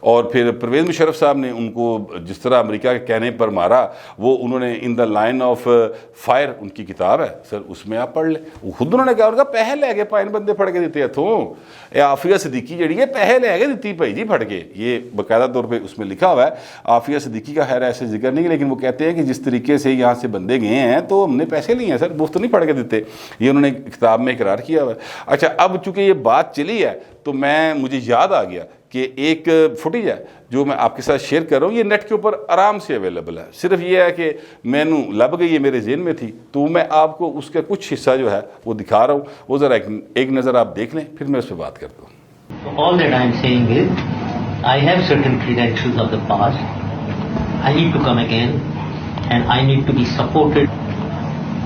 اور پھر پرویز مشرف صاحب نے ان کو جس طرح امریکہ کے کہنے پر مارا, وہ انہوں نے ان دا لائن آف فائر ان کی کتاب ہے سر, اس میں آپ پڑھ لیں. وہ خود انہوں نے کہا, ان کا پیسے لے کے پائن بندے پھڑ کے دیتے ہتھوں. عافیہ صدیقی جڑی ہے پیسے لے کے دیتی بھائی جی پھڑ کے, یہ باقاعدہ طور پہ اس میں لکھا ہوا ہے. عافیہ صدیقی کا خیر ایسے ذکر نہیں, لیکن وہ کہتے ہیں کہ جس طریقے سے یہاں سے بندے گئے ہیں تو ہم نے پیسے لیے ہیں سر, مفت نہیں پڑھ کے دیتے. یہ انہوں نے کتاب میں اقرار کیا ہوا ہے. اچھا, اب چونکہ یہ بات چلی ہے تو مجھے یاد آ گیا کہ ایک فوٹیج ہے جو میں آپ کے ساتھ شیئر کر رہا ہوں. یہ نیٹ کے اوپر آرام سے اویلیبل ہے, صرف یہ ہے کہ میں لب گئی ہے, میرے ذہن میں تھی, تو میں آپ کو اس کا کچھ حصہ جو ہے وہ دکھا رہا ہوں. وہ ذرا ایک نظر آپ دیکھ لیں, پھر میں اس پہ بات کرتا ہوں. All that I am saying is, I have certain credentials of the past. I need to come again, and I need to be supported,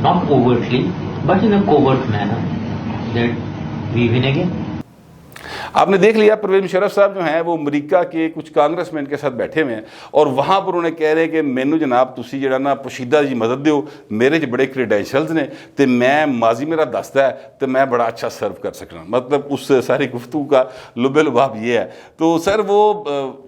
not overtly, but in a covert manner, that we win again. آپ نے دیکھ لیا پرویز مشرف صاحب جو ہیں وہ امریکہ کے کچھ کانگریس مین کے ساتھ بیٹھے ہوئے ہیں, اور وہاں پر انہیں کہہ رہے ہیں کہ مینو جناب تسی جڑا نا پوشیدہ جی مدد دیو, میرے بڑے کریڈینشلز نے تے میں ماضی میرا دستا ہے تے میں بڑا اچھا سرو کر سکنا. مطلب اس ساری گفتگو کا لب لباب یہ ہے. تو سر وہ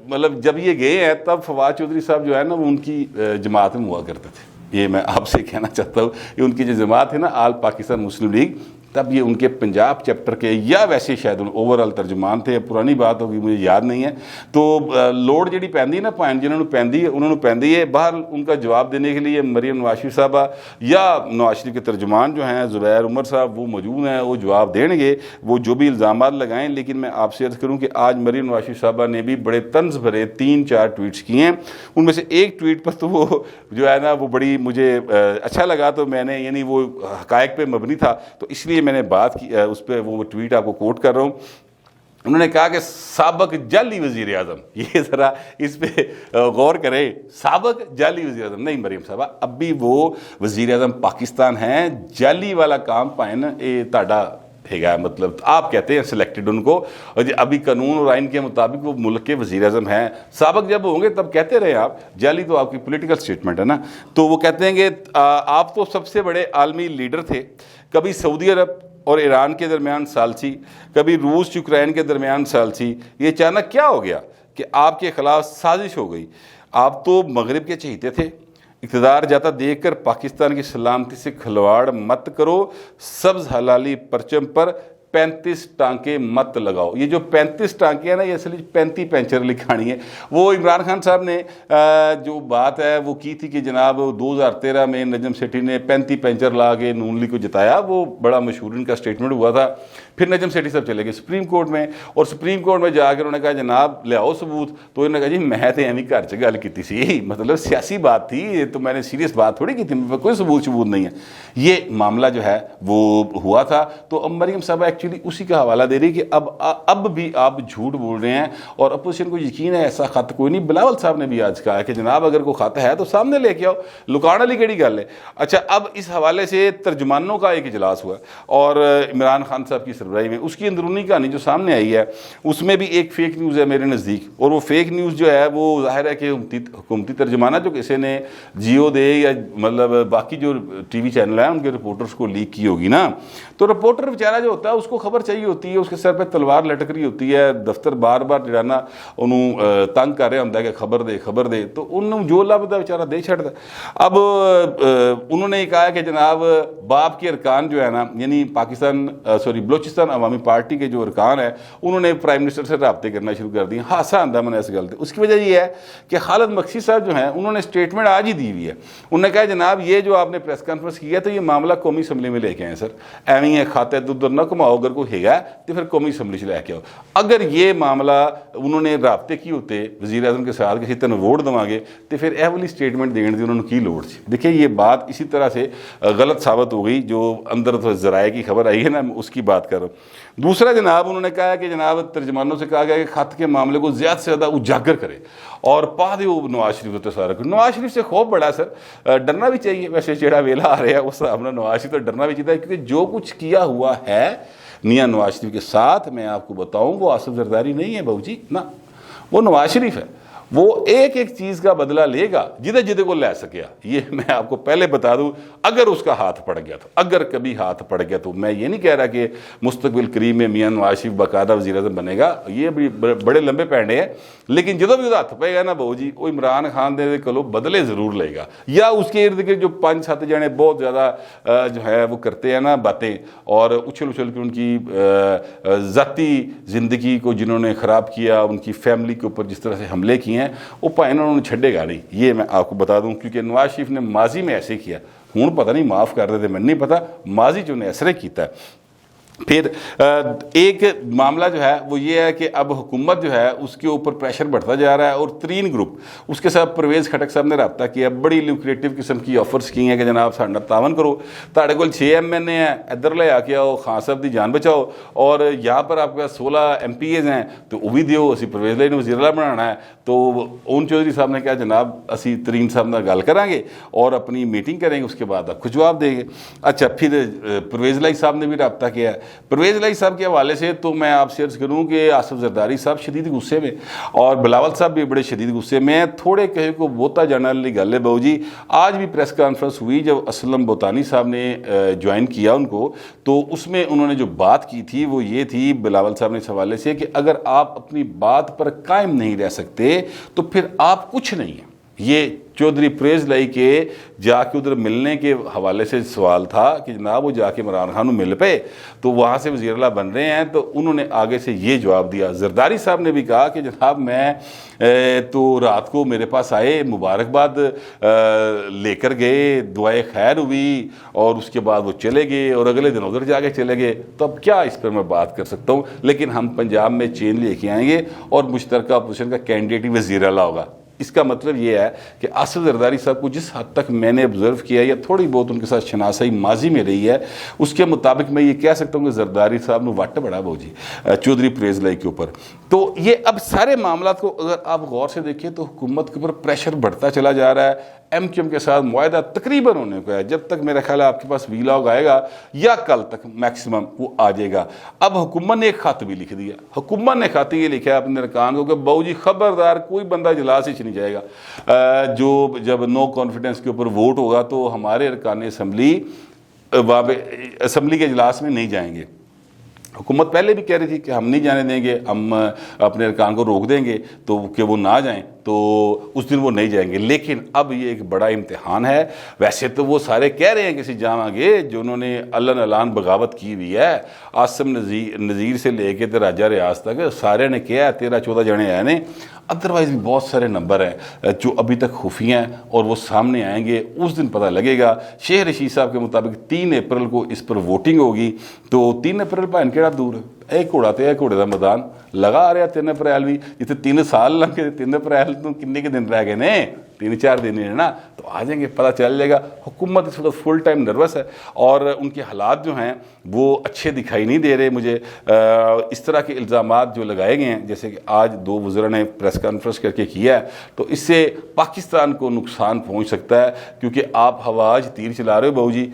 مطلب جب یہ گئے ہیں تب فواد چودھری صاحب جو ہے نا وہ ان کی جماعت میں ہوا کرتے تھے. یہ میں آپ سے کہنا چاہتا ہوں کہ ان کی جو جماعت ہے نا آل پاکستان مسلم لیگ, تب یہ ان کے پنجاب چیپٹر کے یا ویسے شاید اوورال ترجمان تھے, پرانی بات ہوگی مجھے یاد نہیں ہے. تو لوڑ جڑی پیندی ہے نا پوائنٹ جنہوں نے پیندی ہے انہوں نے پیندی ہے. باہر ان کا جواب دینے کے لیے مریم نواز شریف صاحبہ یا نواز شریف کے ترجمان جو ہیں زبیر عمر صاحب وہ موجود ہیں, وہ جواب دیں گے, وہ جو بھی الزامات لگائیں. لیکن میں آپ سے عرض کروں کہ آج مریم نواز شریف صاحبہ نے بھی بڑے طنز بھرے 3-4 ٹویٹس کیے ہیں. ان میں سے ایک ٹویٹ پر تو وہ جو ہے نا وہ بڑی مجھے اچھا لگا, تو میں نے یعنی وہ حقائق پہ مبنی تھا تو اس لیے میں نے بات کی اس پہ, وہ ٹویٹ آپ کو کوٹ کر رہا ہوں. انہوں نے کہا کہ سابق جعلی وزیر اعظم, یہ ذرا اس پہ غور کریں, سابق جعلی وزیر اعظم نہیں مریم صاحبہ, اب بھی وہ وزیر اعظم پاکستان ہیں. جعلی والا کام پائیں نا یہ تاڑا ہے گا, مطلب آپ کہتے ہیں سلیکٹڈ ان کو, اور ابھی قانون اور آئین کے مطابق وہ ملک کے وزیر اعظم ہیں. سابق جب ہوں گے تب کہتے رہے آپ, جعلی تو آپ کی پولیٹیکل سٹیٹمنٹ ہے نا. تو وہ کہتے ہیں کہ آپ تو سب سے بڑے عالمی لیڈر تھے, کبھی سعودی عرب اور ایران کے درمیان ثالثی, کبھی روس یوکرین کے درمیان ثالثی, یہ اچانک کیا ہو گیا کہ آپ کے خلاف سازش ہو گئی؟ آپ تو مغرب کے چہیتے تھے, اقتدار جاتا دیکھ کر پاکستان کی سلامتی سے کھلواڑ مت کرو, سبز حلالی پرچم پر 35 ٹانکے مت لگاؤ. یہ جو 35 ٹانکے ہیں نا یہ اصل 35 پینچر لکھانی ہے. وہ عمران خان صاحب نے جو بات ہے وہ کی تھی کہ جناب 2013 میں نجم سیٹھی نے 35 پینچر لا کے نون لیگ کو جتایا, وہ بڑا مشہور ان کا سٹیٹمنٹ ہوا تھا. پھر نجم سیٹھی صاحب چلے گئے سپریم کورٹ میں, اور سپریم کورٹ میں جا کے انہوں نے کہا جناب لے آؤ ثبوت, تو انہوں نے کہا جی میں تو ایویں گھر چ گل کی سی, مطلب سیاسی بات تھی, یہ تو میں نے سیریس بات تھوڑی کی تھی, کوئی ثبوت نہیں ہے. یہ معاملہ جو ہے وہ ہوا تھا. تو اب مریم صاحبہ ایکچولی اسی کا حوالہ دے رہی کہ اب بھی آپ جھوٹ بول رہے ہیں, اور اپوزیشن کو یقین ہے ایسا خط کوئی نہیں. بلاول صاحب نے بھی آج کہا کہ جناب اگر کوئی خط ہے تو سامنے لے کے آؤ, لکان والی کیڑی گل ہے. اچھا, اب اس حوالے سے ترجمانوں کا ایک اجلاس ہوا اور عمران خان صاحب کی سربراہی میں, اس کی اندرونی کہانی جو سامنے آئی ہے اس میں بھی ایک فیک نیوز ہے میرے نزدیک. اور وہ فیک نیوز جو ہے وہ ظاہر ہے کہ حکومتی ترجمانہ جو کسی نے جیو دے یا مطلب باقی جو ٹی وی چینل ہیں ان کے رپورٹرز کو لیک کی ہوگی نا. تو رپورٹر بیچارہ جو ہوتا ہے اس کو خبر چاہیے ہوتی ہے, اس کے سر پہ تلوار لٹک رہی ہوتی ہے, دفتر بار بار جڑانا انہوں تنگ کر رہا ہوتا ہے کہ خبر دے, تو انہوں جو لبدا بیچارہ دے چھڑتا. اب انہوں نے کہا کہ جناب باپ کے ارکان جو ہے نا, یعنی بلوچستان عوامی پارٹی کے جو ارکان ہیں انہوں نے پرائم منسٹر سے رابطے کرنا شروع کر دیے. ہاسا آندہ من اس گل سے. اس کی وجہ یہ ہے کہ خالد مکسی صاحب جو ہیں انہوں نے اسٹیٹمنٹ آج ہی دی ہوئی ہے. انہوں نے کہا جناب یہ جو آپ نے پریس کانفرنس کیا تو یہ معاملہ قومی اسمبلی میں لے کے آئیں سر, ایویں ہے کھاتے ادھر نہ کماؤ, اگر کوئی ہے تو پھر قومی اسمبلی سے لے کے آؤ. اگر یہ معاملہ انہوں نے رابطے کی ہوتے وزیر اعظم کے ساتھ کسی طرح ووٹ دوا گے تو پھر یہ والی اسٹیٹمنٹ دین دی انہوں نے کی لوڑ سی. دیکھیں یہ بات اسی طرح سے غلط ثابت ہو گئی, جو اندر ذرائع کی خبر آئی ہے نا اس کی بات کر رہا ہوں. دوسرا جناب انہوں نے کہا کہ جناب ترجمانوں سے کہا گیا کہ خط کے معاملے کو زیادہ سے زیادہ اجاگر کرے اور پا دے وہ نواز شریف ہوتے سارا کچھ. نواز شریف سے خوف بڑا سر, ڈرنا بھی چاہیے. ویسے جیڑا ویلا آ رہا ہے اس حساب سے نواز شریف تو ڈرنا بھی چاہیے, کیونکہ جو کچھ کیا ہوا ہے میاں نواز شریف کے ساتھ میں آپ کو بتاؤں وہ آصف زرداری نہیں ہے بہو جی, نہ وہ نواز شریف ہے. وہ ایک ایک چیز کا بدلہ لے گا جدے جدے کو لے سکیا. یہ میں آپ کو پہلے بتا دوں, اگر اس کا ہاتھ پڑ گیا تو, اگر کبھی ہاتھ پڑ گیا تو, میں یہ نہیں کہہ رہا کہ مستقبل قریب میں میاں نواز شریف باقاعدہ وزیر اعظم بنے گا, یہ بھی بڑے لمبے پینڈے ہیں, لیکن جدو بھی ہاتھ پے گا نا بہو جی, وہ عمران خان دے کلو بدلے ضرور لے گا, یا اس کے ارد گرد جو 5-7 جنے بہت زیادہ جو ہے وہ کرتے ہیں نا باتیں, اور اچھل اچھل کے ان کی ذاتی زندگی کو جنہوں نے خراب کیا, ان کی فیملی کے اوپر جس طرح سے حملے کیے ہیں, وہ پائے انہوں نے چھڈے گا نہیں. یہ میں آپ کو بتا دوں, کیونکہ نواز شریف نے ماضی میں ایسے کیا, ہوں پتہ نہیں معاف کر دیتے, میں نہیں پتا, ماضی جو نے ایسے کیتا ہے. پھر ایک معاملہ جو ہے وہ یہ ہے کہ اب حکومت جو ہے اس کے اوپر پریشر بڑھتا جا رہا ہے, اور 3 گروپ اس کے ساتھ پرویز خٹک صاحب نے رابطہ کیا, بڑی لیوکریٹو قسم کی آفرز کی ہیں کہ جناب ساڈا تعاون کرو, تاڑے کول 6 MN ہیں, ادھر لے آ کے آؤ, خان صاحب دی جان بچاؤ, اور یہاں پر آپ کے پاس 16 MPs ہیں تو وہ بھی دیو, اسی پرویز لئی وزیر اعلیٰ بنانا ہے. تو اون چودھری صاحب نے کہا جناب اسی ترین صاحب نال گل کریں گے اور اپنی میٹنگ کریں گے, اس کے بعد آپ کو جواب دیں گے. اچھا, پھر پرویز لائی صاحب نے بھی رابطہ کیا ہے. پرویز لائی صاحب کے حوالے سے تو میں آپ سے عرض کروں کہ آصف زرداری صاحب شدید غصے میں, اور بلاول صاحب بھی بڑے شدید غصے میں. تھوڑے کہے کو بوتا جانے والی گل ہے بہو جی. آج بھی پریس کانفرنس ہوئی جب اسلم بوتانی صاحب نے جوائن کیا ان کو, تو اس میں انہوں نے جو بات کی تھی وہ یہ تھی بلاول صاحب نے اس حوالے سے کہ اگر آپ اپنی بات پر قائم نہیں رہ سکتے تو پھر آپ کچھ نہیں ہیں. یہ چودھری پریز لائی کے جا کے ادھر ملنے کے حوالے سے سوال تھا کہ جناب وہ جا کے عمران خان مل پے تو وہاں سے وزیر اعلیٰ بن رہے ہیں, تو انہوں نے آگے سے یہ جواب دیا. زرداری صاحب نے بھی کہا کہ جناب میں تو رات کو میرے پاس آئے, مبارکباد لے کر گئے, دعائے خیر ہوئی, اور اس کے بعد وہ چلے گئے, اور اگلے دن ادھر جا کے چلے گئے. تو اب کیا اس پر میں بات کر سکتا ہوں, لیکن ہم پنجاب میں چینج لے کے آئیں گے اور مشترکہ اپوزیشن کا کینڈیڈیٹ ہی وزیر اعلیٰ ہوگا. اس کا مطلب یہ ہے کہ آصف زرداری صاحب کو جس حد تک میں نے آبزرو کیا یا تھوڑی بہت ان کے ساتھ شناسائی ماضی میں رہی ہے, اس کے مطابق میں یہ کہہ سکتا ہوں کہ زرداری صاحب نے وٹ بڑا بہو جی چودھری پریز لائی کے اوپر. تو یہ اب سارے معاملات کو اگر آپ غور سے دیکھیں تو حکومت کے اوپر پریشر بڑھتا چلا جا رہا ہے. MQM کے ساتھ معاہدہ تقریباً ہونے کو ہے, جب تک میرا خیال ہے آپ کے پاس ویلاگ آئے گا یا کل تک میکسیمم وہ آ جائے گا. اب حکومت نے ایک خط بھی لکھ دیا, حکومت نے خط یہ لکھا ہے اپنے ارکان کو کہ بہو جی خبردار کوئی بندہ اجلاس ہی نہیں جائے گا, جو جب نو کانفیڈنس کے اوپر ووٹ ہوگا تو ہمارے ارکان اسمبلی اسمبلی کے اجلاس میں نہیں جائیں گے. حکومت پہلے بھی کہہ رہی تھی کہ ہم نہیں جانے دیں گے, ہم اپنے ارکان کو روک دیں گے تو کہ وہ نہ جائیں, تو اس دن وہ نہیں جائیں گے. لیکن اب یہ ایک بڑا امتحان ہے. ویسے تو وہ سارے کہہ رہے ہیں کسی جامع گے جو انہوں نے اعلان بغاوت کی ہوئی ہے, عاصم نذیر سے لے کے راجہ ریاض تک سارے نے کیا ہے, 13-14 جنے آئے نے. ادروائز بھی بہت سارے نمبر ہیں جو ابھی تک خفیہ ہیں اور وہ سامنے آئیں گے, اس دن پتہ لگے گا. شیخ رشید صاحب کے مطابق 3 اپریل کو اس پر ووٹنگ ہوگی. تو 3 اپریل پہ کہڑا دور ہے, ایک گھوڑا تے ایک گھوڑے کا میدان لگا آ رہا. 3 اپریل بھی جتنے 3 سال لگ کے 3 اپریل تو کنے کے دن رہ گئے نے, 3-4 دن ہی ہے نا, تو آ جائیں گے, پتہ چل جائے گا. حکومت اس وقت فل ٹائم نروس ہے اور ان کے حالات جو ہیں وہ اچھے دکھائی نہیں دے رہے مجھے. اس طرح کے الزامات جو لگائے گئے ہیں, جیسے کہ آج 2 وزراء نے پریس کانفرنس کر کے کیا ہے, تو اس سے پاکستان کو نقصان پہنچ سکتا ہے. کیونکہ آپ ہواج تیر چلا رہے ہو بہو جی,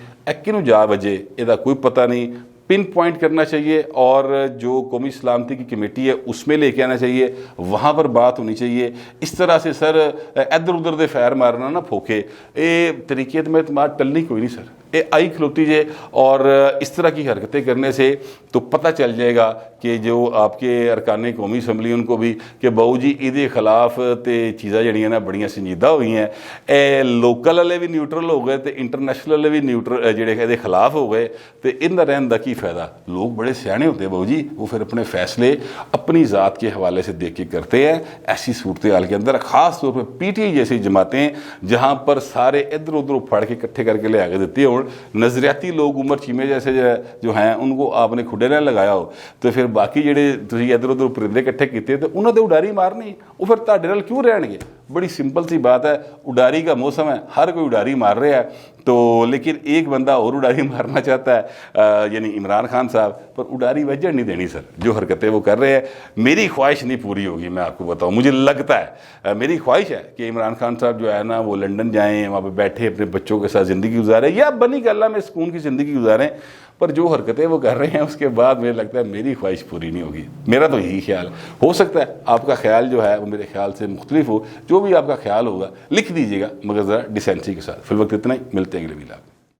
کنوں جا بجے یہ کوئی پتہ نہیں. پن پوائنٹ کرنا چاہیے, اور جو قومی سلامتی کی کمیٹی ہے اس میں لے کے آنا چاہیے, وہاں پر بات ہونی چاہیے. اس طرح سے سر ادھر ادھر دے فیر مارنا نہ پھوکے, اے طریقے میں اعتماد ٹلنی کوئی نہیں سر. اے آئی کھلوتی جائے اور اس طرح کی حرکتیں کرنے سے تو پتہ چل جائے گا کہ جو آپ کے ارکان قومی اسمبلی ان کو بھی کہ بہو جی یہ خلاف تے چیزاں جڑیاں نا بڑیاں سنجیدہ ہوئی ہیں. اے لوکل والے بھی نیوٹرل ہو گئے, تے انٹرنیشنل والے بھی نیوٹرل جڑے یہ خلاف ہو گئے, تے ان دا رہن دا کی فائدہ. لوگ بڑے سیانے ہوتے ہیں بہو جی, وہ پھر اپنے فیصلے اپنی ذات کے حوالے سے دیکھ کے کرتے ہیں. ایسی صورتحال کے اندر خاص طور پہ PTI جیسی جماعتیں جہاں پر سارے ادھر ادھر پھاڑ کے اکٹھے کر کے لے آگے دیتی ہیں, نظریاتی لوگ عمر چیمے جیسے جو ہیں ان کو آپ نے کھڈے نہ لگایا ہو, تو پھر باقی جڑے تسی ادھر ادھر پرندے کٹھے کیتے تو انہوں نے اڈاری مارنی, وہ پھر تہاڈے نال کیوں رہن گے. بڑی سمپل سی بات ہے, اڈاری کا موسم ہے, ہر کوئی اڈاری مار رہا ہے, تو لیکن ایک بندہ اور اڈاری مارنا چاہتا ہے, یعنی عمران خان صاحب, پر اڈاری وجہ نہیں دینی سر. جو حرکتیں وہ کر رہے ہیں میری خواہش نہیں پوری ہوگی, میں آپ کو بتاؤں. مجھے لگتا ہے, میری خواہش ہے کہ عمران خان صاحب جو ہے نا وہ لنڈن جائیں, وہاں پہ بیٹھے اپنے بچوں کے ساتھ زندگی گزاریں, یا بنی گلہ میں سکون کی زندگی گزاریں. پر جو حرکتیں وہ کر رہے ہیں اس کے بعد مجھے لگتا ہے میری خواہش پوری نہیں ہوگی. میرا تو یہی خیال ہو سکتا ہے آپ کا خیال جو ہے وہ میرے خیال سے مختلف ہو. جو بھی آپ کا خیال ہوگا لکھ دیجیے گا مگر ذرا ڈیسینسی کے ساتھ. فی الوقت اتنا ہی, ملتے ہیں اگلے ویلاگ.